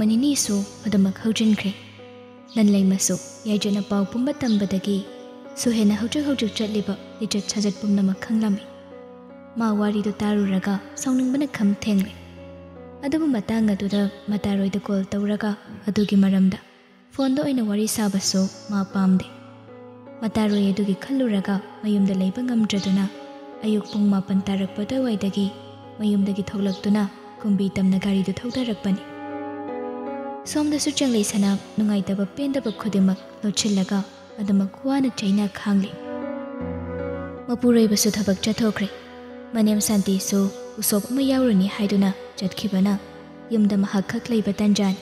ꯅꯣꯡꯃ ꯅꯤꯅꯤꯁꯨ ꯑꯗꯨꯃꯛ ꯍꯧꯖꯤꯟꯈ꯭ꯔꯦ꯫ ꯂꯟꯂꯩꯃꯁꯨ ꯌꯥꯏꯖꯅ ꯄꯥꯎ ꯄꯨꯝꯕ ꯇꯝꯕꯗꯒꯤ ꯍꯦꯟꯅ ꯍꯧꯖꯤꯛ ꯆꯠꯂꯤꯕ ꯂꯤꯆꯠ ꯁꯥꯖꯠ ꯄꯨꯝꯅꯃꯛ ꯈꯪꯂꯝꯃꯤ꯫ ꯃꯥ ꯋꯥꯔꯤꯗꯨ ꯇꯥꯔꯨꯔꯒ ꯁꯥꯎꯅꯤꯡꯕꯅ ꯈꯝ ꯊꯦꯡꯂꯦ꯫ ꯑꯗꯨꯕꯨ ꯃꯇꯥꯡ ꯑꯗꯨꯗ ꯃꯇꯥꯔꯣꯏꯗ ꯀꯣꯜ ꯇꯧꯔꯒ ꯑꯗꯨꯒꯤ ꯃꯔꯝꯗ ꯐꯣꯟꯗ ꯑꯣꯏꯅ ꯋꯥꯔꯤ ꯁꯥꯕꯁꯨ ꯃꯥ ꯄꯥꯝꯗꯦ꯫ ꯃꯇꯥꯔꯣꯏ ꯑꯗꯨꯒꯤ ꯈꯜꯂꯨꯔꯒ ꯃꯌꯨꯝꯗ ꯂꯩꯕ ꯉꯝꯗ꯭ꯔꯗꯨꯅ ꯑꯌꯨꯛ ꯄꯨꯡ 9 ꯇꯥꯔꯛꯄ ꯑꯗꯨꯋꯥꯏꯗꯒꯤ ꯃꯌꯨꯝꯗꯒꯤ ꯊꯣꯛꯂꯛꯇꯨꯅ ꯀꯨꯝꯕꯤ ꯇꯝꯅ ꯒꯥꯔꯤꯗꯨ ꯊꯧꯗꯔꯛꯄꯅꯤ꯫ ꯁꯣꯝꯗꯁꯨ ꯆꯪꯂꯩꯁꯅꯥ ꯅꯨꯡꯉꯥꯏꯇꯕ ꯄꯦꯟꯗꯕ ꯈꯨꯗꯤꯡꯃꯛ ꯂꯣꯠꯁꯤꯜꯂꯒ ꯑꯗꯨꯃꯛ ꯋꯥꯅ ꯆꯩꯅ ꯈꯥꯡꯂꯤ꯫ ꯃꯄꯨꯔꯣꯏꯕꯁꯨ ꯊꯕꯛ ꯆꯠꯊꯣꯛꯈ꯭ꯔꯦ꯫ ꯃꯅꯦꯝ ꯁꯥꯟꯇꯤꯁꯨ ꯎꯁꯣꯞ ꯑꯃ ꯌꯥꯎꯔꯅꯤ ꯍꯥꯏꯗꯨꯅ ꯆꯠꯈꯤꯕꯅ ꯌꯨꯝꯗ ꯃꯍꯥꯛ ꯈꯛ ꯂꯩꯕ ꯇꯟꯖꯥꯅꯤ꯫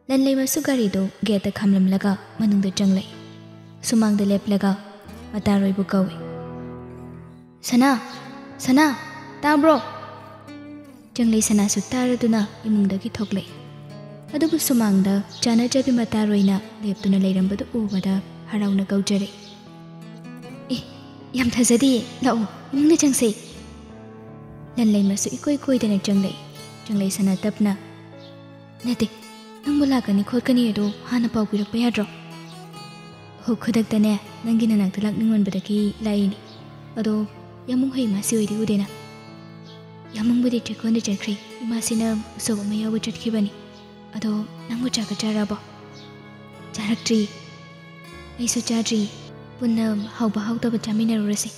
ꯂꯟꯂꯩꯃꯁꯨ ꯒꯥꯔꯤꯗꯨ ꯒꯦꯠꯇ ꯈꯥꯝꯂꯝꯂꯒ ꯃꯅꯨꯡꯗ ꯆꯪꯂꯛꯏ꯫ ꯁꯨꯃꯥꯡꯗ ꯂꯦꯞꯂꯒ ꯃꯇꯥꯔꯣꯏꯕꯨ ꯀꯧꯏ꯫ "ꯁꯅꯥ, ꯁꯅꯥ, ꯇꯥꯕ꯭ꯔꯣ?" ꯆꯪꯂꯩꯁꯅꯥꯁꯨ ꯇꯥꯔꯗꯨꯅ ꯏꯃꯨꯡꯗꯒꯤ ꯊꯣꯛꯂꯛꯏ꯫ ꯑꯗꯨꯕꯨ ꯁꯨꯃꯥꯡꯗ ꯆꯥꯅꯖꯕꯤ ꯃꯇꯥꯔꯣꯏꯅ ꯂꯦꯞꯇꯨꯅ ꯂꯩꯔꯝꯕꯗꯨ ꯎꯕꯗ ꯍꯔꯥꯎꯅ ꯀꯧꯖꯔꯛꯏ꯫ "ꯑꯦ, ꯌꯥꯝ ꯊꯥꯖꯗꯤꯌꯦ, ꯂꯥꯛꯑꯣ ꯏꯃꯨꯡꯗ ꯆꯪꯁꯦ." ꯂꯟꯂꯩꯃꯁꯨ ꯏꯀꯣꯏ ꯀꯣꯏꯗꯅ ꯆꯪꯂꯛꯏ꯫ ꯆꯪꯂꯩꯁꯅꯥ ꯇꯞꯅ, "ꯅꯠꯇꯦ, ꯅꯪꯕꯨ ꯂꯥꯛꯀꯅꯤ ꯈꯣꯠꯀꯅꯤ ꯑꯗꯣ ꯍꯥꯟꯅ ꯄꯥꯎ ꯄꯤꯔꯛꯄ ꯌꯥꯗ꯭ꯔꯣ?" "ꯍꯣ, ꯈꯨꯗꯛꯇꯅꯦ ꯅꯪꯒꯤ ꯅꯅꯥꯛꯇ ꯂꯥꯛꯅꯤꯡꯃꯟꯕꯗꯒꯤ ꯂꯥꯛꯏꯅꯤ꯫ ꯑꯗꯣ ꯌꯥꯃꯨꯡ ꯍꯣꯏ ꯏꯃꯥꯁꯤ ꯑꯣꯏꯗꯤ ꯎꯗꯦꯅ?" "ꯌꯥꯃꯨꯡꯕꯨꯗꯤ ꯆꯦꯛꯀꯣꯟꯗ ꯆꯠꯈ꯭ꯔꯤ, ꯏꯃꯥꯁꯤꯅ ꯎꯁꯣꯞ ꯑꯃ ꯌꯥꯎꯕ ꯆꯠꯈꯤꯕꯅꯤ꯫ ꯑꯗꯣ ꯅꯪꯕꯨ ꯆꯥꯛꯀ ꯆꯥꯔꯕꯣ?" "ꯆꯥꯔꯛꯇ꯭ꯔꯤ." "ꯑꯩꯁꯨ ꯆꯥꯗ꯭ꯔꯤ꯫ ꯄꯨꯟꯅ ꯍꯥꯎꯕ ꯍꯥꯎꯇꯕ ꯆꯥꯃꯤꯟꯅꯔꯨꯔꯁꯤ,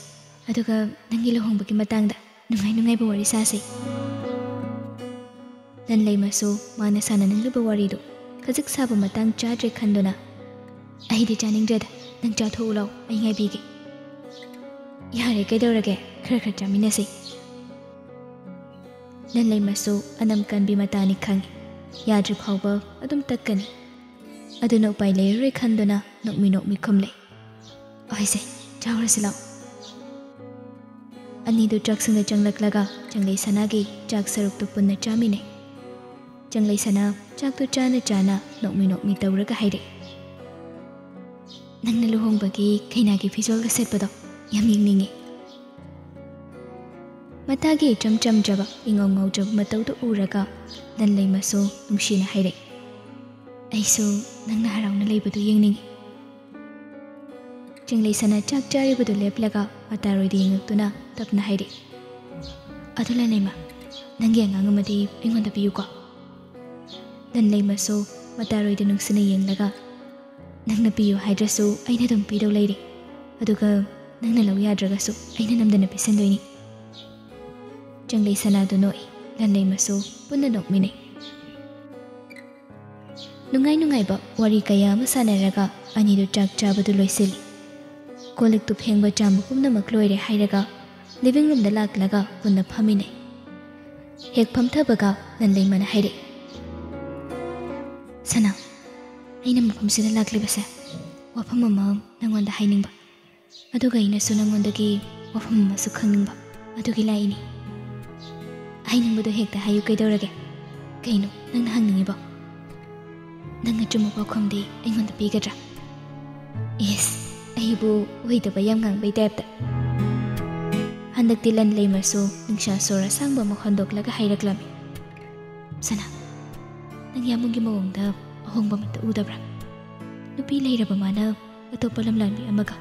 ꯑꯗꯨꯒ ꯅꯪꯒꯤ ꯂꯨꯍꯣꯡꯕꯒꯤ ꯃꯇꯥꯡꯗ ꯅꯨꯡꯉꯥꯏꯕ ꯋꯥꯔꯤ ꯁꯥꯁꯤ." ꯂꯟꯂꯩꯃꯁꯨ ꯃꯥꯅ ꯁꯥꯟꯅꯅꯤꯡꯂꯤꯕ ꯋꯥꯔꯤꯗꯨ ꯈꯖꯤꯛ ꯁꯥꯕ ꯃꯇꯥꯡ ꯆꯥꯗ꯭ꯔꯦ ꯈꯟꯗꯨꯅ, "ꯑꯩꯗꯤ ꯆꯥꯅꯤꯡꯗ꯭ꯔꯦꯗ, ꯅꯪ ꯆꯥꯊꯣꯛꯎ ꯂꯥꯎ, ꯑꯩ ꯉꯥꯏꯕꯤꯒꯦ." "ꯌꯥꯔꯦ, ꯀꯩꯗꯧꯔꯒꯦ, ꯈꯔ ꯆꯥꯃꯤꯟꯅꯁꯤ." ꯂꯟꯂꯩꯃꯁꯨ ꯑꯅꯝ ꯀꯟꯕꯤ ꯃꯇꯥꯅꯤ ꯈꯪꯏ꯫ ꯌꯥꯗ꯭ꯔꯤ ꯐꯥꯎꯕ ꯑꯗꯨꯝ ꯇꯛꯀꯅꯤ꯫ ꯑꯗꯨꯅ ꯎꯄꯥꯏ ꯂꯩꯔꯔꯣꯏ ꯈꯟꯗꯨꯅ ꯅꯣꯛꯃꯤ ꯈꯨꯝꯂꯛꯏ꯫ "ꯑꯍꯣꯏꯁꯦ, ꯆꯥꯎꯔꯁꯤ ꯂꯥꯎ." ꯑꯅꯤꯗꯨ ꯆꯥꯛꯁꯪꯗ ꯆꯪꯂꯛꯂꯒ ꯆꯪꯂꯩꯁꯅꯥꯒꯤ ꯆꯥꯛ ꯁꯔꯨꯛꯇꯨ ꯄꯨꯟꯅ ꯆꯥꯃꯤꯟꯅꯩ꯫ ꯆꯪꯂꯩꯁꯅꯥ ꯆꯥꯛꯇꯨ ꯆꯥꯅ ꯅꯣꯛꯃꯤ ꯇꯧꯔꯒ ꯍꯥꯏꯔꯛꯏ꯫ "ꯅꯪꯅ ꯂꯨꯍꯣꯡꯕꯒꯤ ꯀꯩꯅꯥꯒꯤ ꯐꯤꯖꯣꯜꯒ ꯁꯦꯠꯄꯗꯣ ꯌꯥꯝ ꯌꯦꯡꯅꯤꯡꯉꯤ." ꯃꯇꯥꯒꯤ ꯏꯆꯝ ꯆꯝꯖꯕ ꯏꯉꯧ ꯉꯧꯖꯕ ꯃꯇꯧꯗꯨ ꯎꯔꯒ ꯂꯟꯂꯩꯃꯁꯨ ꯅꯨꯡꯁꯤꯅ ꯍꯥꯏꯔꯛꯏ꯫ "ꯑꯩꯁꯨ ꯅꯪꯅ ꯍꯔꯥꯎꯅ ꯂꯩꯕꯗꯨ ꯌꯦꯡꯅꯤꯡꯉꯤ." ꯆꯪꯂꯩꯁꯅꯥ ꯆꯥꯛ ꯆꯥꯔꯤꯕꯗꯨ ꯂꯦꯞꯂꯒ ꯃꯇꯥꯔꯣꯏꯗ ꯌꯦꯡꯉꯛꯇꯨꯅ ꯇꯞꯅ ꯍꯥꯏꯔꯛꯏ꯫ "ꯑꯗꯨ ꯂꯟꯂꯩꯃ, ꯅꯪꯒꯤ ꯑꯉꯥꯡ ꯑꯃꯗꯤ ꯑꯩꯉꯣꯟꯗ ꯄꯤꯌꯨꯀꯣ." ꯂꯟꯂꯩꯃꯁꯨ ꯃꯇꯥꯔꯣꯏꯗ ꯅꯨꯡꯁꯤꯅ ꯌꯦꯡꯂꯒ, "ꯅꯪꯅ ꯄꯤꯌꯨ ꯍꯥꯏꯗ꯭ꯔꯁꯨ ꯑꯩꯅ ꯑꯗꯨꯝ ꯄꯤꯗꯧ ꯂꯩꯔꯦ. ꯑꯗꯨꯒ ꯅꯪꯅ ꯂꯧ ꯌꯥꯗ꯭ꯔꯒꯁꯨ ꯑꯩꯅ ꯅꯝꯗꯅ ꯄꯤꯁꯟꯗꯣꯏꯅꯤ." ꯆꯪꯂꯩꯁꯅꯥꯗꯨ ꯅꯣꯛꯏ꯫ ꯂꯟꯂꯩꯃꯁꯨ ꯄꯨꯟꯅ ꯅꯣꯛꯃꯤꯟꯅꯩ꯫ ꯅꯨꯡꯉꯥꯏꯕ ꯋꯥꯔꯤ ꯀꯌꯥ ꯑꯃ ꯁꯥꯟꯅꯔꯒ ꯑꯅꯤꯗꯨ ꯆꯥꯛ ꯆꯥꯕꯗꯨ ꯂꯣꯏꯁꯤꯜꯂꯤ꯫ ꯀꯣꯜꯂꯤꯛꯇꯨ ꯐꯦꯡꯕ ꯆꯥꯝꯕ ꯄꯨꯝꯅꯃꯛ ꯂꯣꯏꯔꯦ ꯍꯥꯏꯔꯒ ꯂꯤꯚꯤꯡ ꯔꯨꯝꯗ ꯂꯥꯛꯂꯒ ꯄꯨꯟꯅ ꯐꯝꯃꯤꯟꯅꯩ꯫ ꯍꯦꯛ ꯐꯝꯊꯕꯒ ꯂꯟꯂꯩꯃꯅ ꯍꯥꯏꯔꯛꯏ꯫ "ꯁꯅꯥ, ꯑꯩꯅ ꯃꯐꯝꯁꯤꯗ ꯂꯥꯛꯂꯤꯕꯁꯦ ꯋꯥꯐꯝ ꯑꯃ ꯅꯪꯉꯣꯟꯗ ꯍꯥꯏꯅꯤꯡꯕ, ꯑꯗꯨꯒ ꯑꯩꯅꯁꯨ ꯅꯪꯉꯣꯟꯗꯒꯤ ꯋꯥꯐꯝ ꯑꯃꯁꯨ ꯈꯪꯅꯤꯡꯕ, ꯑꯗꯨꯒꯤ ꯂꯥꯛꯏꯅꯤ." "ꯍꯥꯏꯅꯤꯡꯕꯗꯣ ꯍꯦꯛꯇ ꯍꯥꯏꯌꯨ, ꯀꯩꯗꯧꯔꯒꯦ? ꯀꯩꯅꯣ ꯅꯪꯅ ꯍꯪꯅꯤꯡꯉꯤꯕꯣ? ꯅꯪ ꯑꯆꯨꯝꯕ ꯄꯥꯎꯈꯨꯝꯗꯤ ꯑꯩꯉꯣꯟꯗ ꯄꯤꯒꯗ꯭ꯔꯥ?" "ꯏꯁ, ꯑꯩꯕꯨ ꯑꯣꯏꯗꯕ ꯌꯥꯝ ꯉꯥꯡꯕꯩ ꯇꯥꯏꯞꯇ." ꯍꯟꯗꯛꯇꯤ ꯂꯟꯂꯩꯃꯁꯨ ꯅꯤꯡꯁꯥ ꯁꯣꯔ ꯑꯁꯥꯡꯕ ꯑꯃ ꯍꯣꯟꯗꯣꯛꯂꯒ ꯍꯥꯏꯔꯛꯂꯝꯃꯤ꯫ "ꯁꯅꯥ, ꯅꯪ ꯌꯥꯃꯨꯡꯒꯤ ꯃꯑꯣꯡꯗ ꯑꯍꯣꯡꯕ ꯑꯃꯠꯇ ꯎꯗꯕ꯭ꯔꯥ? ꯅꯨꯄꯤ ꯂꯩꯔꯕ ꯃꯥꯅ ꯑꯇꯣꯞꯄ ꯂꯝꯂꯥꯟꯕꯤ ꯑꯃꯒ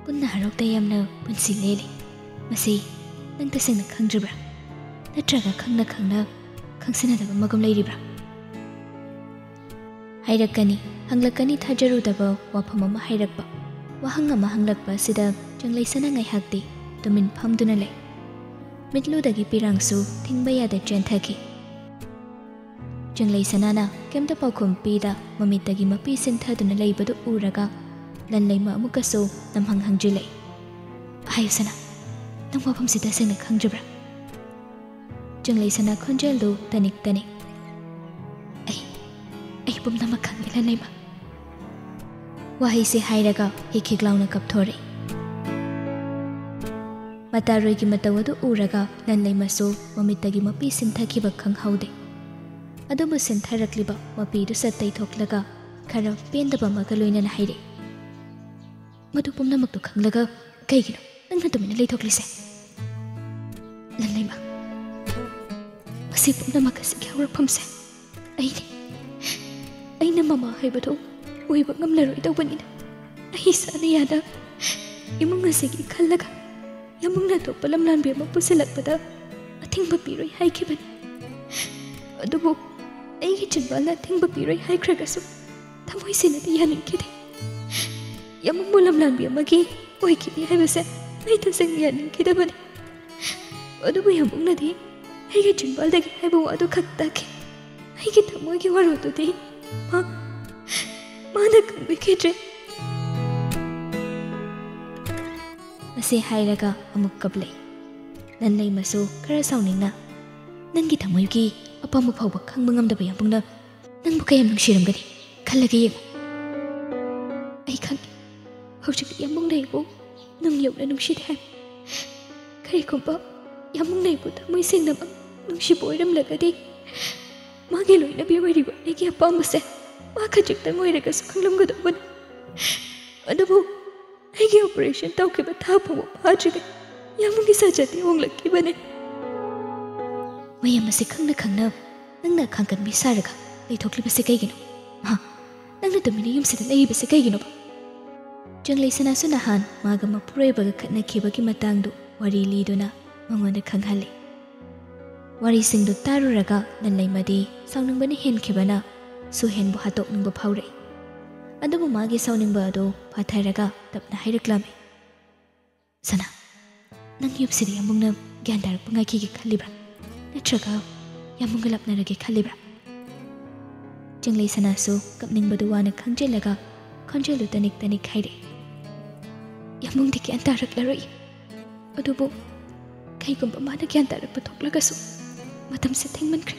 ꯄꯨꯟꯅ ꯍꯔꯥꯎ ꯇꯌꯥꯝꯅ ꯄꯨꯟꯁꯤ ꯂꯦꯜꯂꯤ. ꯃꯁꯤ ꯅꯪ ꯇꯁꯦꯡꯅ ꯈꯪꯗ꯭ꯔꯤꯕ꯭ꯔꯥ? ꯅꯠꯇ꯭ꯔꯒ ꯈꯪꯅ ꯈꯪꯁꯤꯟꯅꯗꯕ ꯃꯒꯨꯝ ꯂꯩꯔꯤꯕ꯭ꯔꯥ?" ꯍꯥꯏꯔꯛꯀꯅꯤ, ꯍꯪꯂꯛꯀꯅꯤ ꯊꯥꯖꯔꯨꯗꯕ ꯋꯥꯐꯝ ꯑꯃ ꯍꯥꯏꯔꯛꯄ, ꯋꯥꯍꯪ ꯑꯃ ꯍꯪꯂꯛꯄ ꯑꯁꯤꯗ ꯆꯪꯂꯩꯁꯅꯥ ꯉꯥꯏꯍꯥꯛꯇꯤ ꯇꯨꯃꯤꯟ ꯐꯝꯗꯨꯅ ꯂꯩ꯫ ꯃꯤꯠꯂꯨꯗꯒꯤ ꯄꯤꯔꯥꯡꯁꯨ ꯊꯤꯡꯕ ꯌꯥꯗ ꯆꯦꯟꯊꯈꯤ꯫ ꯆꯪꯂꯩꯁꯅꯥꯅ ꯀꯩꯝꯇ ꯄꯥꯎꯈꯨꯝ ꯄꯤꯗ ꯃꯃꯤꯠꯇꯒꯤ ꯃꯄꯤ ꯁꯤꯟꯊꯗꯨꯅ ꯂꯩꯕꯗꯨ ꯎꯔꯒ ꯂꯟꯂꯩꯃ ꯑꯃꯨꯛꯀꯁꯨ ꯅꯝꯍꯪ ꯍꯪꯖꯤꯜꯂꯛꯏ꯫ "ꯍꯥꯏꯌꯨ ꯁꯅꯥ, ꯅꯪ ꯋꯥꯐꯝꯁꯤ ꯇꯁꯦꯡꯅ ꯈꯪꯗ꯭ꯔꯤꯕ꯭ꯔꯥ?" ꯆꯪꯂꯩꯁꯅꯥ ꯈꯣꯟꯖꯦꯜꯗꯨ ꯇꯅꯤꯛ, "ꯑꯩ ꯄꯨꯝꯅꯃꯛ ꯈꯪꯉꯦ ꯂꯟꯂꯩꯃ." ꯋꯥꯍꯩꯁꯦ ꯍꯥꯏꯔꯒ ꯍꯤꯛ ꯂꯥꯎꯅ ꯀꯞꯊꯣꯔꯛꯏ꯫ ꯃꯇꯥꯔꯣꯏꯒꯤ ꯃꯇꯧ ꯑꯗꯨ ꯎꯔꯒ ꯂꯟꯂꯩꯃꯁꯨ ꯃꯃꯤꯠꯇꯒꯤ ꯃꯄꯤ ꯁꯤꯟꯊꯈꯤꯕ ꯈꯪꯍꯧꯗꯦ꯫ ꯑꯗꯨꯕꯨ ꯁꯤꯟꯊꯔꯛꯂꯤꯕ ꯃꯄꯤꯗꯨ ꯁꯠ ꯇꯩꯊꯣꯛꯂꯒ ꯈꯔ ꯄꯦꯟꯗꯕ ꯑꯃꯒ ꯂꯣꯏꯅꯅ ꯍꯥꯏꯔꯛꯏ꯫ "ꯃꯗꯨ ꯄꯨꯝꯅꯃꯛꯇꯨ ꯈꯪꯂꯒ ꯀꯩꯒꯤꯅꯣ ꯅꯪꯅ ꯇꯨꯃꯤꯟꯅ ꯂꯩꯊꯣꯛꯂꯤꯁꯦ? ꯂꯟꯂꯩꯃ, ꯃꯁꯤ ꯄꯨꯝꯅꯃꯛ ꯑꯁꯤꯒꯤ ꯍꯧꯔꯛꯐꯝꯁꯦ ꯑꯩꯅ ꯃꯃꯥ ꯍꯥꯏꯕꯗꯨ ꯑꯣꯏꯕ ꯉꯝꯂꯔꯣꯏꯗꯧꯕꯅꯤꯅ ꯑꯩ ꯏꯁꯥꯅ ꯌꯥꯅ ꯏꯃꯨꯡ ꯑꯁꯤꯒꯤ ꯈꯜꯂꯒ ꯌꯥꯝꯃꯨꯡꯅ ꯑꯇꯣꯞꯄ ꯂꯝꯂꯥꯟꯕꯤ ꯑꯃ ꯄꯨꯁꯤꯜꯂꯛꯄꯗ ꯑꯊꯤꯡꯕ ꯄꯤꯔꯣꯏ ꯍꯥꯏꯈꯤꯕꯅꯤ ꯑꯗꯨꯕꯨ ꯑꯩꯒꯤ ꯆꯤꯟꯕꯥꯜꯅ ꯑꯊꯤꯡꯕ ꯄꯤꯔꯣꯏ ꯍꯥꯏꯈ꯭ꯔꯒꯁꯨ ꯊꯃꯣꯏꯁꯤꯅꯗꯤ ꯌꯥꯅꯤꯡꯈꯤꯗꯦ ꯌꯥꯝꯃꯨꯡꯕꯨ ꯂꯝꯂꯥꯟꯕꯤ ꯑꯃꯒꯤ ꯑꯣꯏꯈꯤꯗꯦ ꯍꯥꯏꯕꯁꯦ ꯑꯩ ꯇꯁꯦꯡꯅ ꯌꯥꯅꯤꯡꯈꯤꯗꯕꯅꯤ ꯑꯗꯨꯕꯨ ꯌꯥꯝꯃꯨꯡꯅꯗꯤ ꯑꯩꯒꯤ ꯆꯤꯟꯕꯥꯜꯗꯒꯤ ꯍꯥꯏꯕ ꯋꯥꯗꯨ ꯈꯛ ꯇꯥꯈꯤ ꯑꯩꯒꯤ ꯊꯃꯣꯏꯒꯤ ꯋꯥꯔꯣꯜꯗꯨꯗꯤ ꯃꯥꯅ ꯈꯪꯕꯤꯈꯤꯗ꯭ꯔꯦ ꯃꯁꯤ ꯍꯥꯏꯔꯒ ꯑꯃꯨꯛ ꯀꯞꯂꯦ ꯂꯟꯂꯩꯃꯁꯨ ꯈꯔ ꯁꯥꯎꯅꯤꯡꯅ ꯅꯪꯒꯤ ꯊꯃꯣꯏꯒꯤ ꯑꯄꯥꯝꯕ ꯐꯥꯎꯕ ꯈꯪꯕ ꯉꯝꯗꯕ ꯌꯥꯝꯕꯨꯡꯅ ꯅꯪꯕꯨ ꯀꯌꯥꯝ ꯅꯨꯡꯁꯤꯔꯝꯒꯅꯤ ꯈꯜꯂꯒ ꯌꯦꯡꯉꯨ ꯑꯩ ꯈꯪꯉꯤ ꯍꯧꯖꯤꯛꯇꯤ ꯌꯥꯝꯕꯨꯡꯅ ꯑꯩꯕꯨ ꯅꯨꯡ ꯌꯧꯅ ꯅꯨꯡꯁꯤꯗꯦ ꯍꯥꯏꯕ ꯀꯔꯤꯒꯨꯝꯕ ꯌꯥꯝꯕꯨꯡꯅ ꯑꯩꯕꯨ ꯊꯃꯣꯏ ꯁꯦꯡꯅꯃꯛ ꯅꯨꯡꯁꯤꯕ ꯑꯣꯏꯔꯝꯂꯒꯗꯤ ꯃꯥꯒꯤ ꯂꯣꯏꯅꯕꯤ ꯑꯣꯏꯔꯤꯕ ꯑꯩꯒꯤ ꯑꯄꯥꯝꯕꯁꯦ ꯃꯥ ꯈꯖꯤꯛꯇꯪ ꯑꯣꯏꯔꯒꯁꯨ ꯈꯪꯂꯝꯒꯗꯧꯕꯅꯤ ꯑꯗꯨꯕꯨ ꯑꯩꯒꯤ ꯑꯣꯄꯔꯦꯁꯟ ꯇꯧꯈꯤꯕ ꯊꯥ ꯐꯥꯎꯕ ꯐꯥꯗ꯭ꯔꯤꯉꯩ ꯌꯥꯝꯕꯨꯡꯒꯤ ꯁꯔꯖꯔꯤ ꯍꯣꯡꯂꯛꯈꯤꯕꯅꯤ ꯃꯌꯥꯝ ꯑꯁꯤ ꯈꯪꯅ ꯈꯪꯅ ꯅꯪꯅ ꯑꯈꯥꯡꯀꯟꯕꯤ ꯁꯥꯔꯒ ꯂꯩꯊꯣꯛꯂꯤꯕꯁꯦ ꯀꯩꯒꯤꯅꯣ ꯅꯪꯅ ꯇꯨꯃꯤꯟꯅ ꯌꯨꯝꯁꯤꯗ ꯂꯩꯔꯤꯕꯁꯦ ꯀꯩꯒꯤꯅꯣꯕ ꯆꯪꯂꯩꯁꯅꯥꯁꯨ ꯅꯍꯥꯟ ꯃꯥꯒ ꯃꯄꯨꯔꯣꯏꯕꯒ ꯈꯠꯅꯈꯤꯕꯒꯤ ꯃꯇꯥꯡꯗꯨ ꯋꯥꯔꯤ ꯂꯤꯗꯨꯅ ꯃꯉꯣꯟꯗ ꯈꯪꯍꯜꯂꯤ ꯋꯥꯔꯤꯁꯤꯡꯗꯨ ꯇꯥꯔꯨꯔꯒ ꯂꯟꯂꯩꯃꯗꯤ ꯁꯥꯎꯅꯤꯡꯕꯅ ꯍꯦꯟꯈꯤꯕꯅ ꯁꯨꯍꯦꯟꯕꯨ ꯍꯥꯠꯇꯣꯛꯅꯤꯡꯕ ꯐꯥꯎꯔꯛꯏ ꯑꯗꯨꯕꯨ ꯃꯥꯒꯤ ꯁꯥꯎꯅꯤꯡꯕ ꯑꯗꯨ ꯐꯥꯊꯔꯒ ꯇꯞꯅ ꯍꯥꯏꯔꯛꯂꯝꯃꯤ ꯁꯅꯥ ꯅꯪ ꯌꯨꯝꯁꯤꯗ ꯌꯥꯝꯕꯨꯡꯅ ꯒ꯭ꯌꯥꯟ ꯇꯥꯔꯛꯄ ꯉꯥꯏꯈꯤꯒꯦ ꯈꯜꯂꯤꯕ꯭ꯔꯥ ꯅꯠꯇ꯭ꯔꯒ ꯌꯥꯝꯕꯨꯡꯒ ꯂꯥꯞꯅꯔꯒꯦ ꯈꯜꯂꯤꯕ꯭ꯔꯥ ꯆꯪꯂꯩꯁꯅꯥꯁꯨ ꯀꯞꯅꯤꯡꯕꯗꯨ ꯋꯥꯅ ꯈꯪꯖꯤꯜꯂꯒ ꯈꯣꯟꯖꯦꯜꯗꯨ ꯇꯅꯤꯛ ꯇꯅꯤꯛ ꯍꯥꯏꯔꯛꯏ ꯌꯥꯝꯕꯨꯡꯗꯤ ꯒ꯭ꯌꯥꯟ ꯇꯥꯔꯛꯂꯔꯣꯏ ꯑꯗꯨꯕꯨ ꯀꯩꯒꯨꯝꯕ ꯃꯥꯅ ꯒ꯭ꯌꯥꯟ ꯇꯥꯔꯛꯄ ꯊꯣꯛꯂꯒꯁꯨ ꯃꯇꯝꯁꯦ ꯊꯦꯡꯃꯟꯈ꯭ꯔꯦ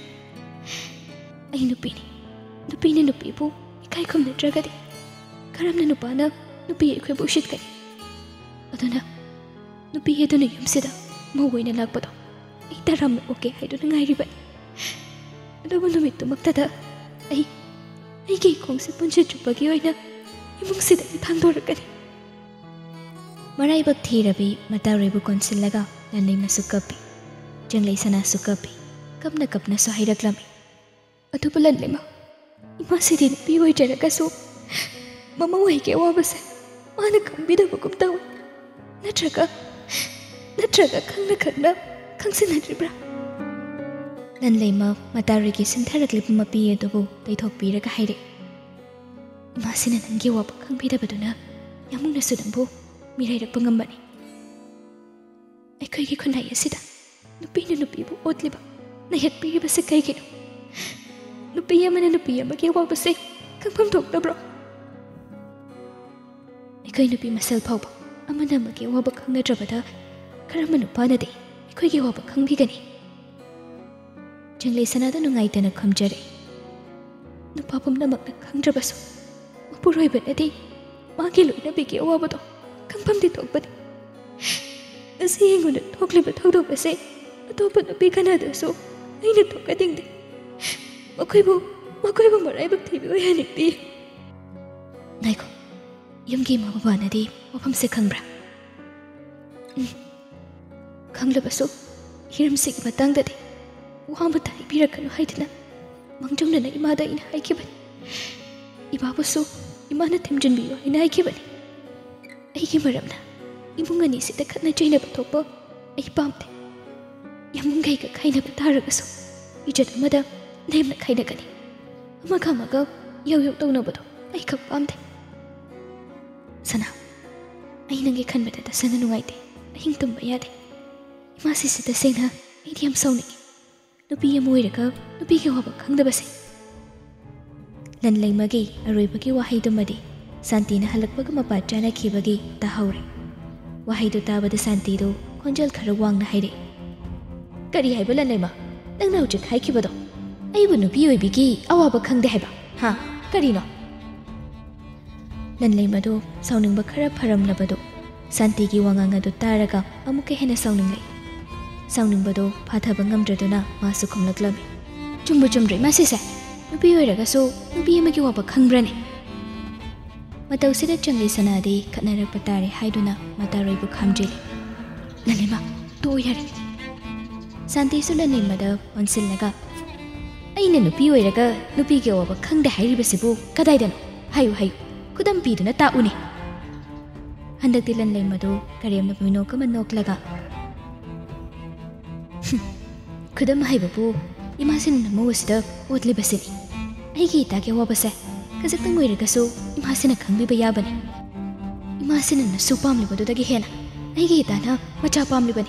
ꯑꯩ ꯅꯨꯄꯤꯅ ꯅꯨꯄꯤꯕꯨ ꯏꯀꯥꯏ ꯈꯨꯝꯅꯗ꯭ꯔꯒꯗꯤ ꯀꯔꯝꯅ ꯅꯨꯄꯥꯅ ꯅꯨꯄꯤ ꯑꯩꯈꯣꯏꯕꯨ ꯎꯁꯤꯠꯀꯅꯤ ꯑꯗꯨꯅ ꯅꯨꯄꯤ ꯑꯗꯨꯅ ꯌꯨꯝꯁꯤꯗ ꯃꯧ ꯑꯣꯏꯅ ꯂꯥꯛꯄꯗꯣ ꯑꯩ ꯇꯔꯥꯝꯅ ꯑꯣꯀꯦ ꯍꯥꯏꯗꯨꯅ ꯉꯥꯏꯔꯤꯕꯅꯤ ꯑꯗꯨꯕꯨ ꯅꯨꯃꯤꯠꯇꯨꯃꯛꯇꯗ ꯑꯩꯒꯤ ꯈꯣꯡꯁꯦ ꯄꯨꯟꯁꯤ ꯆꯨꯞꯄꯒꯤ ꯑꯣꯏꯅ ꯏꯃꯨꯡꯁꯤꯗꯒꯤ ꯊꯥꯡꯗꯣꯔꯛꯀꯅꯤ ꯃꯔꯥꯏꯕꯛ ꯊꯤꯔꯕꯤ ꯃꯇꯥꯔꯣꯏꯕꯨ ꯀꯣꯟꯁꯤꯜꯂꯒ ꯂꯟꯂꯩꯃꯁꯨ ꯀꯞꯄꯤ ꯆꯪꯂꯩꯁꯅꯥꯁꯨ ꯀꯞꯄꯤ ꯀꯞꯅ ꯀꯞꯅꯁꯨ ꯍꯥꯏꯔꯛꯂꯝꯃꯤ ꯑꯗꯨꯕꯨ ꯂꯟꯂꯩꯃ ꯏꯃꯥꯁꯤꯗꯤ ꯅꯨꯄꯤ ꯑꯣꯏꯖꯔꯒꯁꯨ ꯃꯃꯧ ꯑꯣꯏꯒꯤ ꯑꯋꯥꯕꯁꯦ ꯃꯥꯅ ꯈꯪꯕꯤꯗꯕꯒꯨꯝ ꯇꯧꯏ ꯅꯠꯇ꯭ꯔꯒ ꯈꯪꯅ ꯈꯪꯁꯤꯟꯅꯗ꯭ꯔꯤꯕ꯭ꯔꯥ ꯂꯟꯂꯩꯃ ꯃꯇꯥꯔꯣꯏꯒꯤ ꯁꯤꯟꯊꯔꯛꯂꯤꯕ ꯃꯄꯤ ꯑꯗꯨꯕꯨ ꯇꯩꯊꯣꯛꯄꯤꯔꯒ ꯍꯥꯏꯔꯛꯏ ꯏꯃꯥꯁꯤꯅ ꯅꯪꯒꯤ ꯑꯋꯥꯕ ꯈꯪꯕꯤꯗꯕꯗꯨꯅ ꯌꯥꯝꯕꯨꯡꯅꯁꯨ ꯅꯪꯕꯨ ꯃꯤꯔꯥꯏꯔꯛꯄ ꯉꯝꯕꯅꯤ ꯑꯩꯈꯣꯏꯒꯤ ꯈꯨꯟꯅꯥꯏ ꯑꯁꯤꯗ ꯅꯨꯄꯤꯅ ꯅꯨꯄꯤꯕꯨ ꯑꯣꯠꯂꯤꯕ ꯅꯩꯍꯠꯄꯤꯔꯤꯕꯁꯦ ꯀꯩꯒꯤꯅꯣ ꯅꯨꯄꯤ ꯑꯃꯅ ꯅꯨꯄꯤ ꯑꯃꯒꯤ ꯑꯋꯥꯕꯁꯦ ꯈꯪꯐꯝ ꯊꯣꯛꯇꯕ꯭ꯔꯣ ꯑꯩꯈꯣꯏ ꯅꯨꯄꯤ ꯃꯁꯦꯜ ꯐꯥꯎꯕ ꯑꯃꯅ ꯑꯃꯒꯤ ꯑꯋꯥꯕ ꯈꯪꯅꯗ꯭ꯔꯕꯗ ꯀꯔꯝꯕ ꯅꯨꯄꯥꯅꯗꯤ ꯑꯩꯈꯣꯏꯒꯤ ꯑꯋꯥꯕ ꯈꯪꯕꯤꯒꯅꯤ ꯆꯪꯂꯩꯁꯅꯥꯗ ꯅꯨꯡꯉꯥꯏꯇꯅ ꯈꯨꯝꯖꯔꯛꯏ ꯅꯨꯄꯥ ꯄꯨꯝꯅꯃꯛꯅ ꯈꯪꯗ꯭ꯔꯕꯁꯨ ꯃꯄꯨꯔꯣꯏꯕꯅꯗꯤ ꯃꯥꯒꯤ ꯂꯣꯏꯅꯕꯤꯒꯤ ꯑꯋꯥꯕꯗꯣ ꯈꯪꯐꯝꯗꯤ ꯊꯣꯛꯄꯅꯤ ꯉꯁꯤ ꯑꯩꯉꯣꯟꯗ ꯊꯣꯛꯂꯤꯕ ꯊꯧꯗꯣꯛ ꯑꯁꯤ ꯑꯇꯣꯞꯄ ꯅꯨꯄꯤ ꯀꯅꯥꯗꯁꯨ ꯑꯩꯅ ꯊꯣꯛꯍꯟꯅꯤꯡꯗꯦ ꯃꯈꯣꯏꯕꯨ ꯃꯔꯥꯏꯕꯛ ꯊꯤꯕ ꯑꯣꯏꯍꯟꯅꯤꯡꯗꯦ ꯉꯥꯏꯈꯣ ꯌꯨꯝꯒꯤ ꯏꯃꯥ ꯕꯕꯥꯅꯗꯤ ꯋꯥꯐꯝꯁꯦ ꯈꯪꯕ꯭ꯔꯥ ꯈꯪꯂꯕꯁꯨ ꯍꯤꯔꯝꯁꯤꯒꯤ ꯃꯇꯥꯡꯗꯗꯤ ꯋꯥ ꯑꯃꯇ ꯍꯥꯏꯕꯤꯔꯛꯀꯅꯨ ꯍꯥꯏꯗꯨꯅ ꯃꯥꯡꯖꯧꯅꯅ ꯏꯃꯥꯗ ꯑꯩꯅ ꯍꯥꯏꯈꯤꯕꯅꯤ ꯏꯕꯥꯕꯨꯁꯨ ꯏꯃꯥꯅ ꯊꯦꯝꯖꯤꯟꯕꯤꯌꯨ ꯍꯥꯏꯅ ꯍꯥꯏꯈꯤꯕꯅꯤ ꯑꯩꯒꯤ ꯃꯔꯝꯅ ꯏꯃꯨꯡ ꯑꯅꯤꯁꯤꯗ ꯈꯠꯅ ꯆꯩꯅꯕ ꯊꯣꯛꯄ ꯑꯩ ꯄꯥꯝꯗꯦ ꯌꯥꯝꯕꯨꯡꯒꯩꯒ ꯈꯥꯏꯅꯕ ꯇꯥꯔꯒꯁꯨ ꯏꯖꯠ ꯑꯃꯗ ꯂꯦꯝꯅ ꯈꯥꯏꯅꯒꯅꯤ ꯑꯃꯒ ꯑꯃꯒ ꯌꯧ ꯇꯧꯅꯕꯗꯣ ꯑꯩ ꯈꯛ ꯄꯥꯝꯗꯦ ꯁꯅꯥ ꯑꯩ ꯅꯪꯒꯤ ꯈꯟꯕꯗ ꯇꯁꯦꯡꯅ ꯅꯨꯡꯉꯥꯏꯇꯦ ꯑꯍꯤꯡ ꯇꯨꯝꯕ ꯌꯥꯗꯦ ꯏꯃꯥꯁꯤꯁꯨ ꯇꯁꯦꯡꯅ ꯑꯩꯗꯤ ꯌꯥꯝ ꯁꯥꯎꯅꯤꯡꯉꯤ ꯅꯨꯄꯤ ꯑꯃ ꯑꯣꯏꯔꯒ ꯅꯨꯄꯤꯒꯤ ꯑꯋꯥꯕ ꯈꯪꯗꯕꯁꯦ ꯂꯟꯂꯩꯃꯒꯤ ꯑꯔꯣꯏꯕꯒꯤ ꯋꯥꯍꯩꯗꯨꯃꯗꯤ ꯁꯥꯟꯇꯤꯅ ꯍꯜꯂꯛꯄꯒ ꯃꯄꯥ ꯆꯥꯅꯈꯤꯕꯒꯤ ꯇꯥꯍꯧꯔꯦ ꯋꯥꯍꯩꯗꯨ ꯇꯥꯕꯗ ꯁꯥꯟꯇꯤꯗꯨ ꯈꯣꯟꯖꯦꯜ ꯈꯔ ꯋꯥꯡꯅ ꯍꯥꯏꯔꯛꯏ ꯀꯔꯤ ꯍꯥꯏꯕ ꯂꯟꯂꯩꯃ ꯅꯪꯅ ꯍꯧꯖꯤꯛ ꯍꯥꯏꯈꯤꯕꯗꯣ ꯑꯩꯕꯨ ꯅꯨꯄꯤ ꯑꯣꯏꯕꯤꯒꯤ ꯑꯋꯥꯕ ꯈꯪꯗꯦ ꯍꯥꯏꯕ ꯀꯔꯤꯅꯣ ꯂꯟꯂꯩꯃꯗꯨ ꯁꯥꯎꯅꯤꯡꯕ ꯈꯔ ꯐꯔꯝꯂꯕꯗꯨ ꯁꯥꯟꯇꯤꯒꯤ ꯋꯥꯉꯥꯡ ꯑꯗꯨ ꯇꯥꯔꯒ ꯑꯃꯨꯛꯀ ꯍꯦꯟꯅ ꯁꯥꯎꯅꯤꯡꯂꯛꯏ ꯁꯥꯎꯅꯤꯡꯕꯗꯨ ꯐꯥꯊꯕ ꯉꯝꯗ꯭ꯔꯗꯨꯅ ꯃꯥꯁꯨ ꯈꯨꯝꯂꯛꯂꯝꯃꯤ ꯆꯨꯝꯗ꯭ꯔꯦ ꯃꯥꯁꯤꯁꯦ ꯅꯨꯄꯤ ꯑꯣꯏꯔꯒꯁꯨ ꯅꯨꯄꯤ ꯑꯃꯒꯤ ꯋꯥꯕ ꯈꯪꯕ꯭ꯔꯅꯦ ꯃꯇꯧꯁꯤꯗ ꯆꯪꯂꯩꯁꯅꯥꯗꯤ ꯈꯠꯅꯔꯛꯄ ꯇꯥꯔꯦ ꯍꯥꯏꯗꯨꯅ ꯃꯇꯥꯔꯣꯏꯕꯨ ꯈꯥꯝꯖꯤꯜꯂꯤ ꯂꯟꯂꯩꯃ ꯇꯣꯛꯑꯣ ꯌꯥꯔꯦ ꯁꯥꯟꯇꯤꯁꯨ ꯂꯟꯂꯩꯃꯗ ꯑꯣꯟꯁꯤꯜꯂꯒ ꯑꯩꯅ ꯅꯨꯄꯤ ꯑꯣꯏꯔꯒ ꯅꯨꯄꯤꯒꯤ ꯑꯋꯥꯕ ꯈꯪꯗꯦ ꯍꯥꯏꯔꯤꯕꯁꯤꯕꯨ ꯀꯗꯥꯏꯗꯅꯣ ꯍꯥꯏꯌꯨ ꯍꯥꯏꯌꯨ ꯈꯨꯗꯝ ꯄꯤꯗꯨꯅ ꯇꯥꯛꯎꯅꯦ ꯍꯟꯗꯛꯇꯤ ꯂꯟꯂꯩꯃꯗꯨ ꯀꯔꯦꯝꯅ ꯃꯤꯅꯣꯛ ꯑꯃ ꯅꯣꯛꯂꯒ ꯈꯨꯗꯝ ꯍꯥꯏꯕꯕꯨ ꯏꯃꯥꯁꯤꯅ ꯅꯃꯧ ꯑꯁꯤꯗ ꯑꯣꯠꯂꯤꯕꯁꯤꯅꯤ ꯑꯩꯒꯤ ꯏꯇꯥꯒꯤ ꯑꯋꯥꯕꯁꯦ ꯈꯖꯤꯛꯇꯪ ꯑꯣꯏꯔꯒꯁꯨ ꯏꯃꯥꯁꯤꯅ ꯈꯪꯕꯤꯕ ꯌꯥꯕꯅꯤ 이마시는 수밤리보다기 해나 아이게 이따나 마차 밤리바니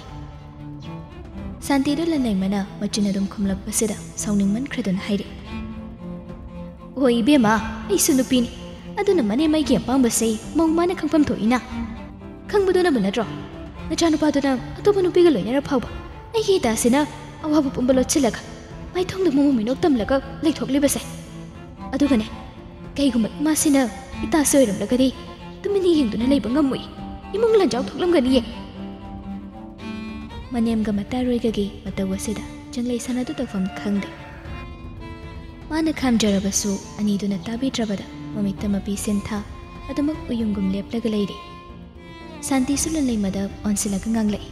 산티도 란나이마나 마치나 좀 컴락바세다 사우닝만 크레던 하이리 오 이베마 이수 누피니 아두나 마네 마이게 밤바세 멍마나 강밤 토이나 강부도나 문나드로 나자누파도나 아토바 누피가 로이나라 파우바 아이게 이따세나 아와부 뿜발로 칠라가 마이 통도 모모미 녹담라가 레이톡리바세 아두가네 가이구마 이마시나 이따 소이름라가디 तुमने हिंदुना लेबा ngमui imung lanjaw thoklamgani ye manemga mataroigagi matawasida janglei sanadu tafam khangde mana khamjarabasu aniduna tabidrabada mamittama pi sentha adumak uyungum leplaga leiri santi sulanlei mada onsilaga nganglei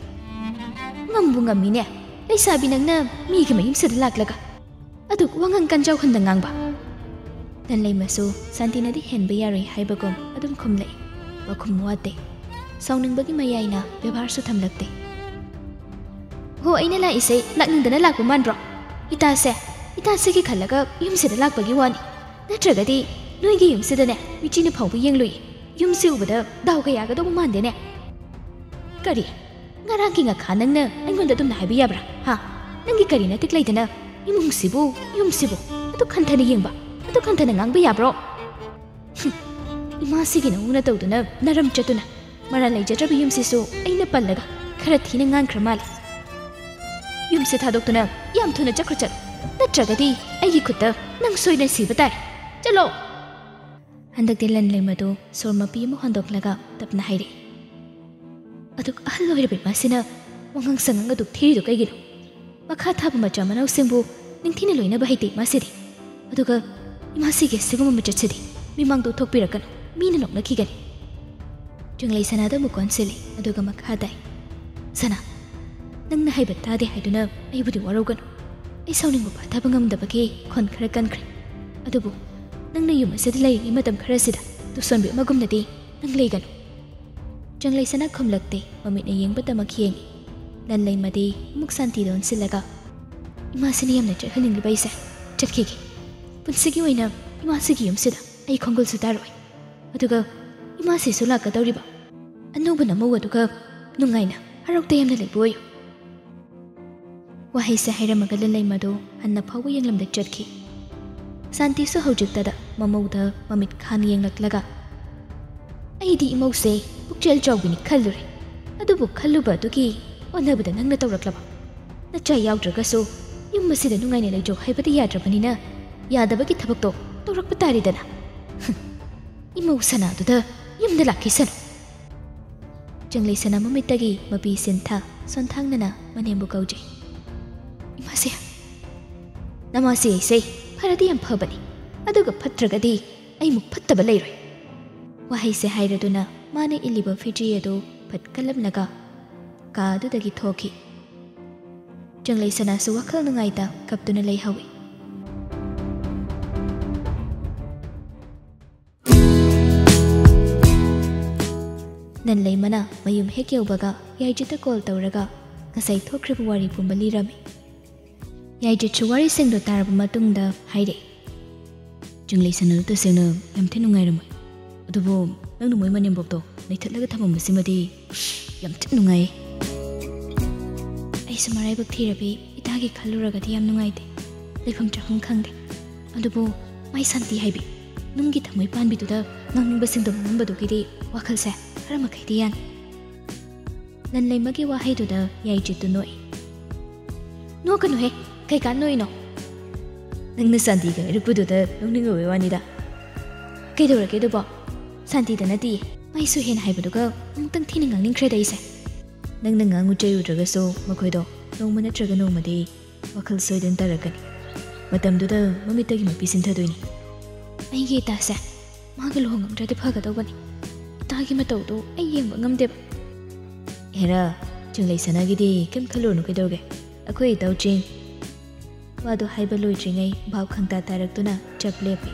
ngambu ngamine leisabi nangna migi mayim sada laklaga aduk wangang kanjaw khanda ngangba Danlay masu santi na di henba yari haibagom adum kumlay wakum wate sauning bagi mayay na bebar su tamlagte ho ay nala isay lakning dana lakba man bro itase ki khalaga yum sida lakbagi wani natraga di nui gi yum sida ne wichi ni phawbu yenglui yum si ubada daw ga yaga do man de ne kari ngarang ki nga khanang na aingon da dum na haibi yabra ha nangi kari na tiklai dana yum sibu adu khanthani yengba 또 간단한 낭비야브로 이마시기는 우나 떠우드나 나름 쩌두나 말한 레이저저비 юм시수 에이나 빨라가 카라티는 앙크라말 юм시 타독드나 얌투나 짝크르짝 나트라가디 아이기 굿다 낭소이는 시바달 쩔로 한덕디 란레마도 솔마피 모 한독라가 답나 하이리 아독 알로이르비 마시나 왕강상anga 독 티리도 까이기노 마카 타부 마자 마나우 셈부 닝티네 로이나 바이티 마시디 아독가 이마시게 시고마 무자치디 미망도 톡비라간 미는 옥나키가니 중레이 사나다 무건실리 아두가 막하다이 사나 낭나 하이바 타데 하이두나 아이부디 와로간 아이 사우닝고 바타바 ngamdabagi 건 khara kankre adubu nangna yumasidi lay imatam kharasida tusanbi magumnadi nang leiganu janglei sana khomlakte mamit na yengba tamakhieng nanlei madi muk santi don silaga imasini yamna chakhaning baisa chakhigi पुनसिगी ओइना इमासिगी यमसिदा आई खंगल सुदारोय अदुगा इमासि सुला कदौरिबा अनोबा नमौ अदुगा नुंगाइना हरौते यमना लेबोय वहाई से हैरमगा लैमदो हन्ना फाव यंगलमदा चटखि शांति सु हौजिकदा ममौदा ममित खान यंगलक्लगा आइदि इमौसे पुक्चेल चौबिनी खल्लुरे अदुबु खल्लुबा दुगी ओनबदा नंगना तौरक्लबा नचा यावद्रगसु यमसिदा नुंगाइना लेजो हाइबदा याद्रबनिना यादबगी थबक्तो तौरक्प तारिदना इमौ सनादुदा यमदा लाखिसन जंगलै सना ममितगी मपि सिन्था सोनथांगना मनेमबु कौजे इमासे नमासे से फरदी यम फबनी अदुगा फत्रगदी आई मुक फत्तब लैरोय वहाई से हाइरदुना माने इलिबा फिजी अदो फटकलमनगा कादुदगी थोखि जंगलै सना सु वखल नंगाइदा कपदुना लैहौइ Nanlay mana mayum hek yaubaga yaijita call tawraga ngasai thokriba wari pumba lirami yaijit wari sengdo taraba matungda haire junglei sanadu ta sengna yamthe nungairamai adubo nangnu moi manem bobto leithatlaga thamam simadi yamthe nungai ai samarai bak thirabi itagi khalluraga di yam nungaide leifam chahung khangde adubo mai santi haibi nungi thamai panbi tuda nangning basingdo mambadu gidi wakhal se Rama kaidiyan Nanlay magi wahay duda yaijit noy No kanu he kai kan noy no Nangna santi ka rukbududa nungning uwe wanida Kaidura kaidubo santi da nati mai su hen haibaduga mungtang thining ngangning kreda isa Nangna ngangu chayu draga so makoido nongma natraga nongmadi wakal soidan taragani Matam duda mamitagi mapisin thadoini Aigi ita sa maga lohongam dradi phagadawbani ताकि मैं तो आई ये मंगम देब हेरा चंगलाई सना गिदी कम खलो नु कदोगे ꯑꯩꯈꯣꯏ ꯏꯇꯧꯆꯤꯡ ꯋꯥꯗꯣ ꯍꯥꯏꯕ ꯂꯣꯏꯗ꯭ꯔꯤꯉꯩ ꯚꯥꯞ ꯈꯪꯇꯥ ꯇꯥꯔꯛꯇꯨꯅ ꯆꯞ ꯂꯦꯞꯄꯤ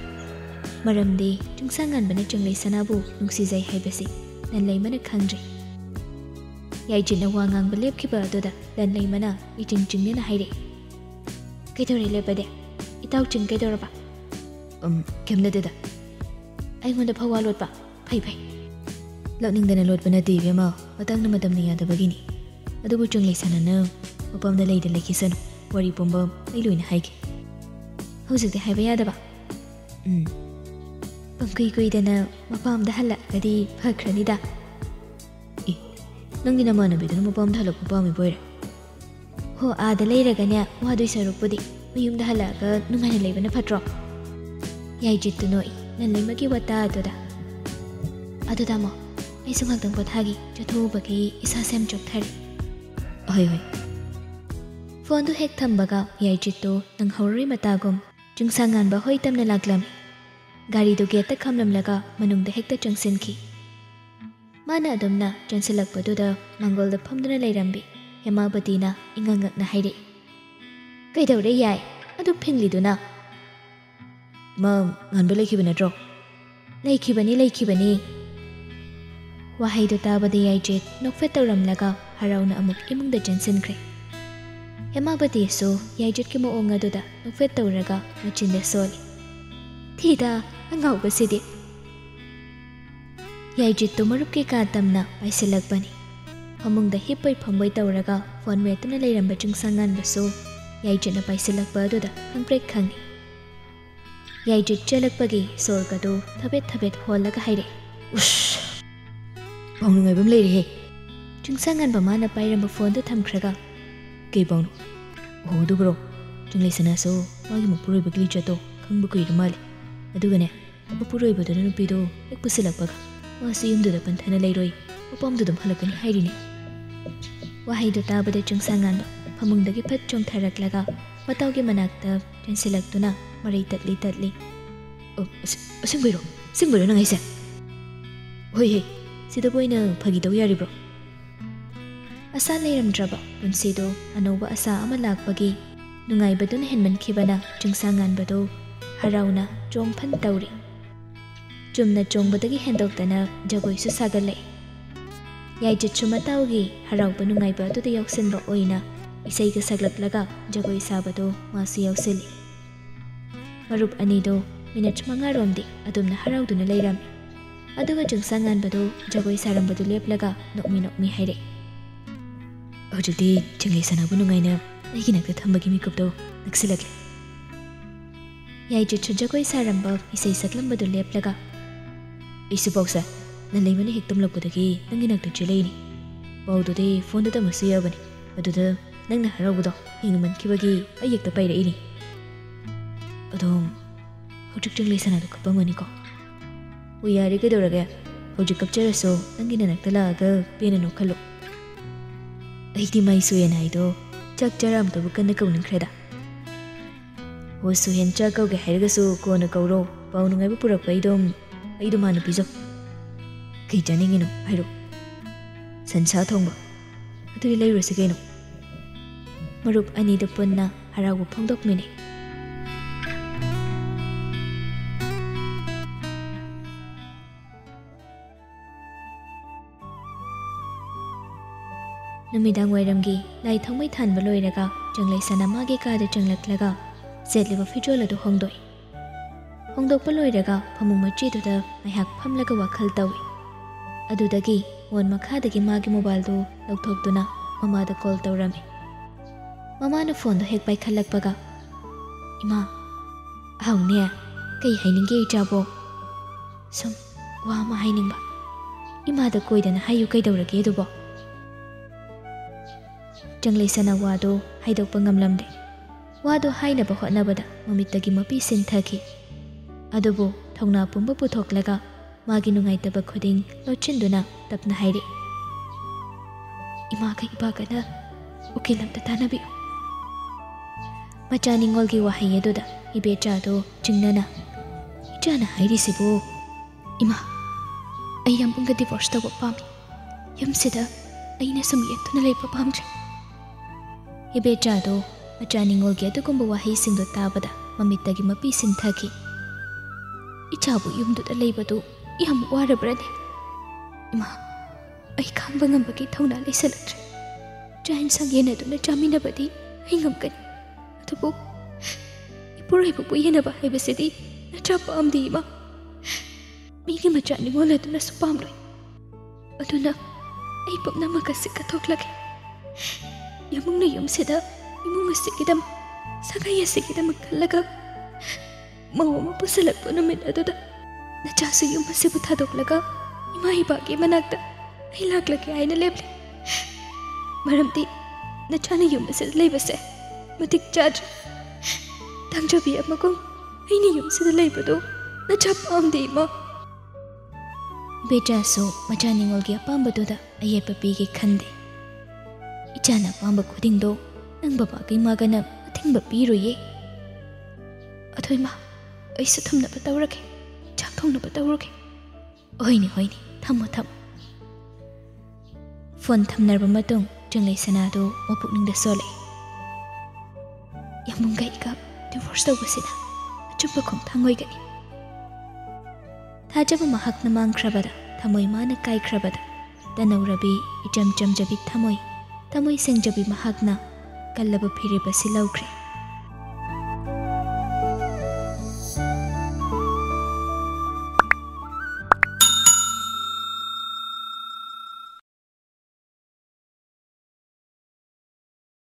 ꯃꯔꯝꯗꯤ ꯆꯤꯡꯁꯥꯡꯉꯥꯟꯕꯅ ꯆꯪꯂꯩꯁꯅꯥꯕꯨ ꯅꯨꯡꯁꯤꯖꯩ ꯍꯥꯏꯕꯁꯤ ꯂꯟꯂꯩꯃꯅ ꯈꯪꯗ꯭ꯔꯤ ꯌꯥꯏꯖꯤꯠꯅ ꯋꯥ ꯉꯥꯡꯕ ꯂꯦꯞꯈꯤꯕ ꯑꯗꯨꯗ ꯂꯟꯂꯩꯃꯅ ꯏꯆꯤꯡ ꯆꯤꯡꯅꯅ ꯍꯥꯏꯔꯛꯏ ꯀꯩꯗꯧꯔꯦ ꯂꯦꯞꯄꯗꯤ ꯏꯇꯥꯎꯆꯤꯡ ꯀꯩꯗꯧꯔꯕ ꯀꯩꯝ ꯅꯠꯇꯦꯗ ꯑꯩꯉꯣꯟꯗ ꯐꯋꯥ ꯂꯣꯠꯄ ꯐꯩ ꯂꯣꯠꯅꯤꯡꯗꯅ ꯂꯣꯠꯄ ꯅꯠꯇꯦ ꯏꯕꯦꯝꯃ ꯃꯇꯥꯡꯅ ꯃꯇꯝꯅ ꯌꯥꯗꯕꯒꯤꯅꯤ ꯑꯗꯨꯕꯨ ꯆꯪꯂꯩꯁꯅꯥꯅ ꯃꯄꯥꯝꯗ ꯂꯩꯈꯤꯁꯅꯨ ꯋꯥꯔꯤ ꯄꯨꯝꯕ ꯑꯩ ꯂꯣꯏꯅ ꯍꯥꯏꯒꯦ ꯍꯧꯖꯤꯛꯇꯤ ꯍꯥꯏꯕ ꯌꯥꯗꯕ ꯄꯪꯀꯨꯏ ꯀꯨꯏꯗꯅ ꯃꯄꯥꯝꯗ ꯍꯜꯂꯛꯑꯒꯗꯤ ꯐꯈ꯭ꯔꯅꯤꯗ ꯅꯪꯒꯤ ꯅꯃꯥꯟꯅꯕꯤꯗꯨꯅ ꯃꯄꯥꯝꯗ ꯍꯜꯂꯛꯄ ꯄꯥꯝꯃꯤꯕꯣꯏꯔꯦ ꯍꯣ ꯑꯥꯗ ꯂꯩꯔꯒꯅꯦ ꯋꯥꯗꯣꯏ ꯁꯔꯨꯛꯄꯨꯗꯤ ꯃꯌꯨꯝꯗ ꯍꯜꯂꯛꯑꯒ ꯅꯨꯡꯉꯥꯏꯅ ꯂꯩꯕꯅ ꯐꯠꯇ꯭ꯔꯣ ꯌꯥꯏꯖꯤꯠꯇꯨ ꯅꯣꯛꯏ ꯂꯟꯂꯩꯃꯒꯤ ꯋꯥꯇꯥ ꯑꯗꯨꯗ ꯑꯗꯨ ꯇꯥꯃꯣ ꯑꯩꯁꯨ ꯉꯥꯛꯇꯪ ꯄꯣꯊꯥꯒꯤ ꯆꯠꯊꯣꯛꯎꯕꯒꯤ ꯏꯁꯥꯁꯦ ꯌꯥꯝ ꯆꯣꯛꯊꯔꯦ ꯍꯣꯏ ꯐꯣꯟꯗꯨ ꯍꯦꯛ ꯊꯝꯕꯒ ꯌꯥꯏꯖꯤꯠꯇꯨ ꯅꯪꯍꯧꯔꯣꯏ ꯃꯇꯥꯒꯨꯝ ꯆꯤꯡꯁꯥꯡꯉꯥꯟꯕ ꯍꯣꯏ ꯇꯝꯅ ꯂꯥꯛꯂꯝꯃꯤ ꯒꯥꯔꯤꯗꯨ ꯒꯦꯠꯇ ꯈꯝꯂꯝꯂꯒ ꯃꯅꯨꯡꯗ ꯍꯦꯛꯇ ꯆꯪꯁꯤꯟꯈꯤ ꯃꯥꯅ ꯑꯗꯨꯝꯅ ꯆꯪꯁꯤꯜꯂꯛꯄꯗꯨꯗ ꯃꯥꯡꯒꯣꯜꯗ ꯐꯝꯗꯨꯅ ꯂꯩꯔꯝꯕꯤ ꯍꯦꯃꯥꯕꯇꯤꯅ ꯏꯉꯛꯉꯛꯅ ꯍꯥꯏꯔꯛꯏ ꯀꯩꯗꯧꯔꯦ ꯌꯥꯏ ꯑꯗꯨ ꯐꯤꯡꯂꯤꯗꯨꯅ ꯃꯥ ꯉꯥꯟꯕ ꯂꯩꯈꯤꯕ ꯅꯠꯇ꯭ꯔꯣ ꯂꯩꯈꯤꯕꯅꯤ ꯋꯥꯍꯩꯗꯨ ꯇꯥꯕꯗ ꯌꯥꯏꯖꯤꯠ ꯅꯣꯛꯐꯦꯠ ꯇꯧꯔꯝꯂꯒ ꯍꯔꯥꯎꯅ ꯑꯃꯨꯛ ꯏꯃꯨꯡꯗ ꯆꯪꯁꯤꯟꯈ꯭ꯔꯦ ꯍꯦꯃꯥꯕꯇꯤꯁꯨ ꯌꯥꯏꯖꯤꯠꯀꯤ ꯃꯑꯣꯡ ꯑꯗꯨꯗ ꯅꯣꯛꯐꯦꯠ ꯇꯧꯔꯒ ꯃꯆꯤꯟꯗ ꯁꯣꯜꯂꯤ ꯊꯤꯗ ꯑꯉꯥꯎꯕꯁꯤꯗꯤ ꯌꯥꯏꯖꯤꯠꯇꯨ ꯃꯔꯨꯞꯀꯤ ꯀꯥ ꯇꯝꯅ ꯄꯥꯏꯁꯤꯜꯂꯛꯄꯅꯤ ꯐꯃꯨꯡꯗ ꯍꯤꯞꯄꯣꯏ ꯐꯝꯕꯣꯏ ꯇꯧꯔꯒ ꯐꯣꯟ ꯃꯦꯠꯇꯨꯅ ꯂꯩꯔꯝꯕ ꯆꯤꯡꯁꯥꯡꯉꯥꯟꯕꯁꯨ ꯌꯥꯏꯖꯤꯠꯅ ꯄꯥꯏꯁꯤꯜꯂꯛꯄ ꯑꯗꯨꯗ ꯈꯪꯄ꯭ꯔꯦꯛ ꯈꯪꯏ ꯌꯥꯏꯖꯤꯠ ꯆꯦꯜꯂꯛꯄꯒꯤ ꯁꯣꯔꯒꯗꯨ ꯊꯕꯦꯠ ꯍꯣꯜꯂꯒ ꯍꯥꯏꯔꯛꯏ ꯎꯁ ꯄꯥꯎ ꯅꯨꯡꯉꯥꯏꯕ ꯑꯃ ꯂꯩꯔꯦꯍꯦ ꯆꯤꯡꯁꯥꯡꯉꯥꯟꯕ ꯃꯥꯅ ꯄꯥꯏꯔꯝꯕ ꯐꯣꯟꯗꯨ ꯊꯝꯈ꯭ꯔꯒ ꯀꯩ ꯄꯥꯎꯅꯣ ꯑꯣ ꯑꯗꯨꯕꯨꯔꯣ ꯆꯪꯂꯩꯁꯅꯥꯁꯨ ꯃꯥꯒꯤ ꯃꯄꯨꯔꯣꯏꯕꯒꯤ ꯂꯤꯆꯠꯇꯣ ꯈꯪꯕ ꯀꯨꯏꯔ ꯃꯥꯜꯂꯦ ꯑꯗꯨꯒꯅꯦ ꯃꯄꯨꯔꯣꯏꯕꯗꯨꯅ ꯅꯨꯄꯤꯗꯣ ꯍꯦꯛ ꯄꯨꯁꯤꯜꯂꯛꯄꯒ ꯃꯥꯁꯨ ꯌꯨꯝꯗꯨꯗ ꯄꯟꯊꯅ ꯂꯩꯔꯣꯏ ꯃꯄꯥꯝꯗꯨ ꯑꯗꯨꯝ ꯍꯜꯂꯛꯀꯅꯤ ꯍꯥꯏꯔꯤꯅꯦ ꯋꯥꯍꯩꯗꯨ ꯇꯥꯕꯗ ꯆꯤꯡꯁꯥꯡꯉꯥꯟꯕ ꯐꯃꯨꯡꯗꯒꯤ ꯐꯠ ꯆꯣꯡꯊꯔꯛꯂꯒ ꯃꯇꯥꯎꯒꯤ ꯃꯅꯥꯛꯇ ꯆꯦꯟꯁꯤꯜꯂꯛꯇꯨꯅ ꯃꯔꯩ ꯇꯠꯂꯤ ꯑꯁꯦꯡꯕꯩꯔꯣ ꯅꯪ ꯍꯥꯏꯁꯦ ꯍꯣꯏ ꯁꯤꯗꯕꯨ ꯑꯩꯅ ꯐꯥꯒꯤ ꯇꯧ ꯌꯥꯔꯤꯕ꯭ꯔꯣ ꯑꯁꯥ ꯂꯩꯔꯝꯗ꯭ꯔꯕ ꯄꯨꯟꯁꯤꯗꯣ ꯑꯅꯧꯕ ꯑꯁꯥ ꯑꯃ ꯂꯥꯛꯄꯒꯤ ꯅꯨꯡꯉꯥꯏꯕꯗꯨꯅ ꯍꯦꯟꯃꯟꯈꯤꯕꯅ ꯆꯤꯡꯁꯥꯡꯉꯥꯟꯕꯗꯣ ꯍꯔꯥꯎꯅ ꯆꯣꯡꯐꯟ ꯇꯧꯔꯤ ꯆꯨꯝꯅ ꯆꯣꯡꯕꯗꯒꯤ ꯍꯦꯟꯗꯣꯛꯇꯅ ꯖꯒꯣꯏꯁꯨ ꯁꯥꯒꯠꯂꯛꯏ ꯌꯥꯏꯖꯤꯠꯁꯨ ꯃꯇꯥꯎꯒꯤ ꯍꯔꯥꯎꯕ ꯅꯨꯡꯉꯥꯏꯕ ꯑꯗꯨꯗ ꯌꯥꯎꯁꯤꯟꯕ ꯑꯣꯏꯅ ꯏꯁꯩꯒ ꯁꯛꯂꯛꯂꯒ ꯖꯒꯣꯏ ꯁꯥꯕꯗꯣ ꯃꯥꯁꯨ ꯌꯥꯎꯁꯤꯜꯂꯤ ꯃꯔꯨꯞ ꯑꯅꯤꯗꯣ ꯃꯤꯅꯠ 5ꯔꯣꯝꯗꯤ ꯑꯗꯨꯝꯅ ꯍꯔꯥꯎꯗꯨꯅ ꯂꯩꯔꯝꯃꯤ ꯑꯗꯨꯒ ꯆꯤꯡꯁꯥꯡꯉꯥꯟꯕꯗꯣ ꯖꯒꯣꯏ ꯁꯥꯔꯝꯕꯗꯨ ꯂꯦꯞꯂꯒ ꯅꯣꯛꯃꯤ ꯍꯥꯏꯔꯛꯏ ꯍꯧꯖꯤꯛꯇꯤ ꯆꯪꯂꯩꯁꯅꯥꯕꯨ ꯅꯨꯡꯉꯥꯏꯅ ꯑꯩꯒꯤ ꯅꯥꯛꯇ ꯊꯝꯕꯒꯤ ꯃꯤꯀꯨꯞꯇꯣ ꯅꯛꯁꯤꯜꯂꯛꯂꯦ ꯌꯥꯏꯖꯤꯠꯁꯨ ꯖꯒꯣꯏ ꯁꯥꯔꯝꯕ ꯏꯁꯩ ꯁꯛꯂꯝꯕꯗꯨ ꯂꯦꯞꯂꯒ ꯑꯩꯁꯨ ꯄꯥꯎꯁꯦ ꯂꯟꯂꯩꯃꯅ ꯍꯦꯛ ꯇꯨꯝꯂꯛꯄꯗꯒꯤ ꯅꯪꯒꯤ ꯅꯥꯛꯇ ꯆꯦꯜꯂꯛꯏꯅꯤ ꯄꯥꯎꯗꯨꯗꯤ ꯐꯣꯟꯗ ꯇꯝꯃꯁꯨ ꯌꯥꯕꯅꯤ ꯑꯗꯨꯗ ꯅꯪꯅ ꯍꯔꯥꯎꯕꯗꯣ ꯌꯦꯡꯃꯟꯈꯤꯕꯒꯤ ꯑꯩ ꯍꯦꯛꯇ ꯄꯥꯏꯔꯛꯏꯅꯤ ꯑꯗꯣ ꯍꯧꯖꯤꯛ ꯆꯪꯂꯩꯁꯅꯥꯗꯣ ꯀꯞꯄꯝꯒꯅꯤꯀꯣ ꯍꯣꯏ ꯌꯥꯔꯦ ꯀꯩꯗꯧꯔꯒꯦ ꯍꯧꯖꯤꯛ ꯀꯞꯆꯔꯁꯨ ꯅꯪꯒꯤ ꯅꯥꯛꯇ ꯂꯥꯛꯑꯒ ꯄꯦꯟꯅ ꯅꯣꯛꯈꯜꯂꯨ ꯑꯩꯗꯤ ꯃꯥꯏ ꯁꯨꯍꯦꯟ ꯍꯥꯏꯗꯣ ꯆꯥꯛ ꯆꯔꯥ ꯑꯃꯇꯕꯨ ꯀꯟꯅ ꯀꯧꯅꯤꯡꯈ꯭ꯔꯦꯗ ꯍꯣ ꯁꯨꯍꯦꯟ ꯆꯥꯛ ꯀꯧꯒꯦ ꯍꯥꯏꯔꯒꯁꯨ ꯀꯣꯟꯅ ꯀꯧꯔꯣ ꯄꯥꯎ ꯅꯨꯡꯉꯥꯏꯕ ꯄꯨꯔꯛꯄ ꯑꯩꯗꯣ ꯃꯥꯅ ꯄꯤꯖꯧ ꯀꯩ ꯆꯥꯅꯤꯡꯉꯤꯅꯣ ꯍꯥꯏꯔꯣ ꯁꯟꯁꯥ ꯊꯣꯡꯕ ꯑꯗꯨꯗꯤ ꯂꯩꯔꯨꯔꯁꯤ ꯀꯩꯅꯣ ꯃꯔꯨꯞ ꯑꯅꯤꯗ ꯄꯨꯟꯅ ꯍꯔꯥꯎꯕ ꯐꯣꯡꯗꯣꯛꯃꯤꯟꯅꯩ नुमिदांग वायरमगी लाई थंगमै थानबा लोइरगा चंगलैसना मागे कादा चंगलक्लगा सेटलिबा फिजोल अदु होंदोइ होंदोकपा लोइरगा फमुंग मचीदुदा माइहाक फमलगा वाखल तौइ अदुदगी वन मखादगी मागे मोबाइल दो लौथोक्तुना ममादा कॉल तौरमी ममाना फोन दो हेक पाइखलक्पगा इमा हाउने कई हाइनिंगे इचाबो सम वा मा हाइनिंगबा इमादा कोइदना हायु कैदौरगे दुबो चंगलैसना वादो हाइदोकपा ngamlamde वादो हाइनबा होटनबदा ममित्तगी मपि सिन्थखि अदुबो थौना पुंबा पुथोक्लगा मागी नुंगाइतबा खुदिंग लोचिन्दुना तपना हाइरे इमागा इबागना उकिलमता तानबि मचानिंगोलगी वाहै अदुदा इबेचादो चिंगनना इचाना हाइरिसिबो इमा अई यमपुंगा डिवोर्स तब पामी यमसिदा अईना सम येतुना Lepa पामजे Ibechaado macha ningolgi adukumba wahayisingdo tabada mamittagi mapi sinthaki. Ichabu yumduda leibadu yam warabrane. Ima ai khangba ngambagi thawna leisalatre. Jain sangyena duna chaminabadi ai ngamkani. Adubu ipuraibu buyenaba haibasidi nacha pamdi ima. Migi macha ningola duna supamloi. Aduna ai pumnamaka sikathoklake. Yamungna yumsida imung asigidam sagay asigidam kallaga mawama pusalakpo namit aduda nachasu yum asibu thadoklaga ima ibagi manakta ai laklake aina leble maramti nachana yum asid leibase matik charge tangjabi amagum aini yum sid leibado nachap amdi ma bejaso machaningolgi apambaduda ayepa pigi khande Ichana pamba kudingdo nang babagay magana ating bapiroye. Atoy ma, ay sutam na patawrake, chakthong na patawrake. Hoyni, thamo. Phone thamnarba matong janglay sanado mapukning da sole. Yamungay ka divorce daw basina, achupa kong thangoy gani. Thajaba mahak na mangkrabada, thamoy mana kay krabada. Tanaw rabi, ijam jabi thamoy. Tamoy senjabi mahagna kallaba phiribasi laukre